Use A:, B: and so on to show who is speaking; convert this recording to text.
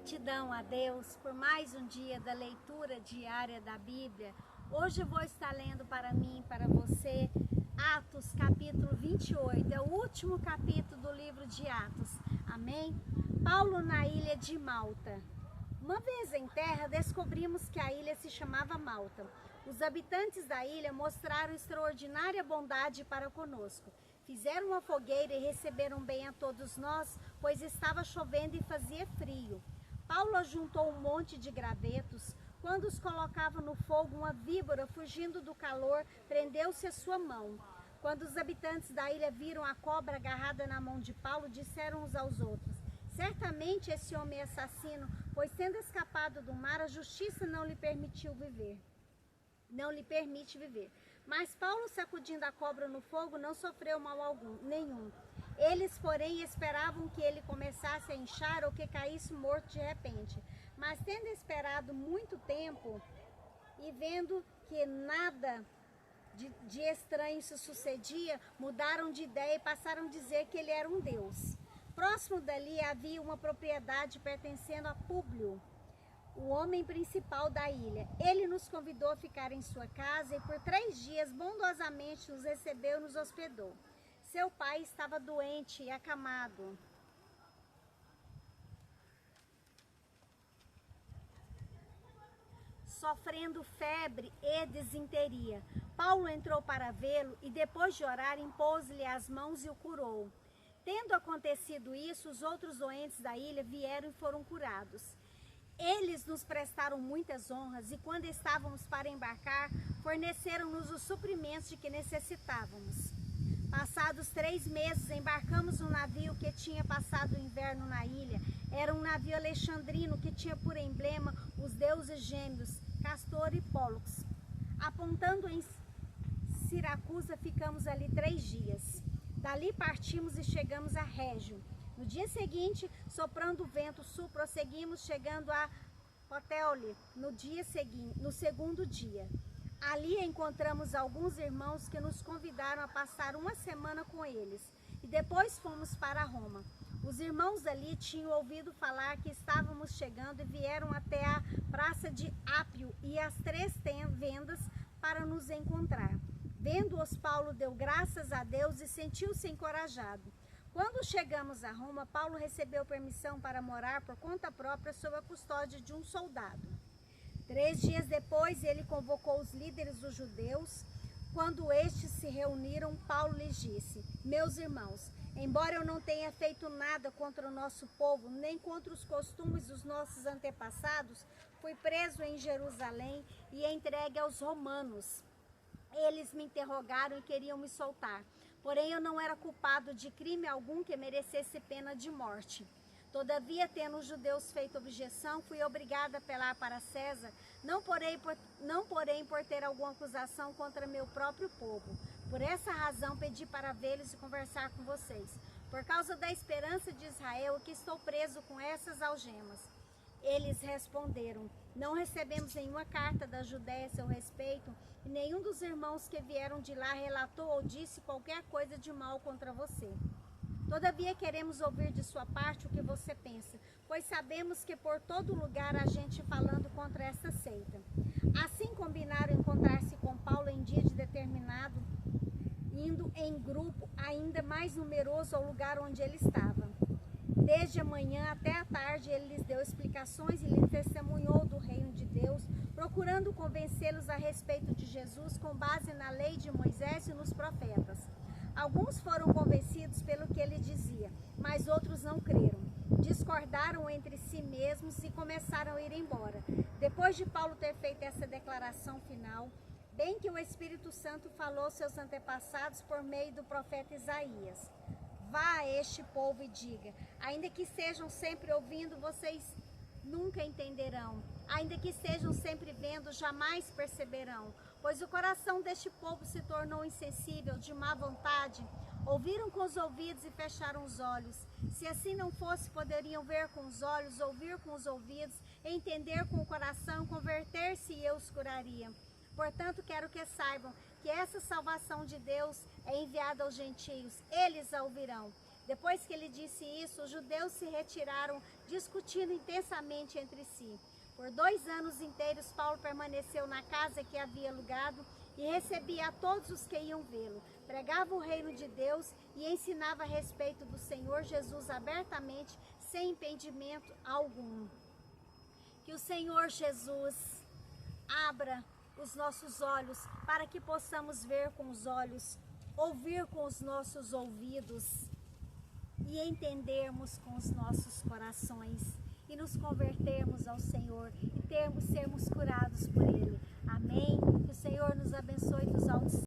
A: Gratidão a Deus por mais um dia da leitura diária da Bíblia. Hoje eu vou estar lendo para mim, para você, Atos capítulo 28. É o último capítulo do livro de Atos. Amém? Paulo na ilha de Malta. Uma vez em terra, descobrimos que a ilha se chamava Malta. Os habitantes da ilha mostraram extraordinária bondade para conosco. Fizeram uma fogueira e receberam bem a todos nós, pois estava chovendo e fazia frio. Paulo ajuntou um monte de gravetos. Quando os colocava no fogo, uma víbora, fugindo do calor, prendeu-se à sua mão. Quando os habitantes da ilha viram a cobra agarrada na mão de Paulo, disseram uns aos outros: certamente esse homem é assassino, pois tendo escapado do mar, a justiça não lhe permite viver. Mas Paulo, sacudindo a cobra no fogo, não sofreu mal nenhum. Eles, porém, esperavam que ele começasse a inchar ou que caísse morto de repente. Mas tendo esperado muito tempo e vendo que nada de estranho se sucedia, mudaram de ideia e passaram a dizer que ele era um deus. Próximo dali havia uma propriedade pertencendo a Públio, o homem principal da ilha. Ele nos convidou a ficar em sua casa e por 3 dias bondosamente nos recebeu e nos hospedou. Seu pai estava doente e acamado. Sofrendo febre e desinteria. Paulo entrou para vê-lo e depois de orar impôs-lhe as mãos e o curou. Tendo acontecido isso, os outros doentes da ilha vieram e foram curados. Eles nos prestaram muitas honras e quando estávamos para embarcar, forneceram-nos os suprimentos de que necessitávamos. Passados 3 meses, embarcamos um navio que tinha passado o inverno na ilha. Era um navio alexandrino que tinha por emblema os deuses gêmeos, Castor e Pólux. Apontando em Siracusa, ficamos ali 3 dias. Dali partimos e chegamos a Régio. No dia seguinte, soprando o vento sul, prosseguimos, chegando a Puteoli no segundo dia. Ali encontramos alguns irmãos que nos convidaram a passar uma semana com eles e depois fomos para Roma. Os irmãos ali tinham ouvido falar que estávamos chegando e vieram até a praça de Ápio e as 3 vendas para nos encontrar. Vendo-os, Paulo deu graças a Deus e sentiu-se encorajado. Quando chegamos a Roma, Paulo recebeu permissão para morar por conta própria sob a custódia de um soldado. 3 dias depois, ele convocou os líderes dos judeus. Quando estes se reuniram, Paulo lhes disse: meus irmãos, embora eu não tenha feito nada contra o nosso povo, nem contra os costumes dos nossos antepassados, fui preso em Jerusalém e entregue aos romanos. Eles me interrogaram e queriam me soltar. Porém, eu não era culpado de crime algum que merecesse pena de morte. Todavia, tendo os judeus feito objeção, fui obrigada a apelar para César, não porém por ter alguma acusação contra meu próprio povo. Por essa razão, pedi para vê-los e conversar com vocês. Por causa da esperança de Israel, que estou preso com essas algemas. Eles responderam: não recebemos nenhuma carta da Judéia a seu respeito, e nenhum dos irmãos que vieram de lá relatou ou disse qualquer coisa de mal contra você. Todavia queremos ouvir de sua parte o que você pensa, pois sabemos que por todo lugar há gente falando contra esta seita. Assim combinaram encontrar-se com Paulo em dia determinado, indo em grupo ainda mais numeroso ao lugar onde ele estava. Desde a manhã até a tarde ele lhes deu explicações e lhes testemunhou do reino de Deus, procurando convencê-los a respeito de Jesus com base na lei de Moisés e nos profetas. Alguns foram convencidos pelo que ele dizia, mas outros não creram. Discordaram entre si mesmos e começaram a ir embora. Depois de Paulo ter feito essa declaração final, bem que o Espírito Santo falou aos seus antepassados por meio do profeta Isaías: vá a este povo e diga: ainda que estejam sempre ouvindo, vocês nunca entenderão. Ainda que estejam sempre vendo, jamais perceberão. Pois o coração deste povo se tornou insensível, de má vontade. Ouviram com os ouvidos e fecharam os olhos. Se assim não fosse, poderiam ver com os olhos, ouvir com os ouvidos, entender com o coração, converter-se e eu os curaria. Portanto, quero que saibam que essa salvação de Deus é enviada aos gentios. Eles a ouvirão. Depois que ele disse isso, os judeus se retiraram, discutindo intensamente entre si. Por 2 anos inteiros, Paulo permaneceu na casa que havia alugado e recebia a todos os que iam vê-lo. Pregava o reino de Deus e ensinava a respeito do Senhor Jesus abertamente, sem impedimento algum. Que o Senhor Jesus abra os nossos olhos para que possamos ver com os olhos, ouvir com os nossos ouvidos e entendermos com os nossos corações e nos convertermos ao Senhor e sermos curados por Ele. Amém? Que o Senhor nos abençoe dos altos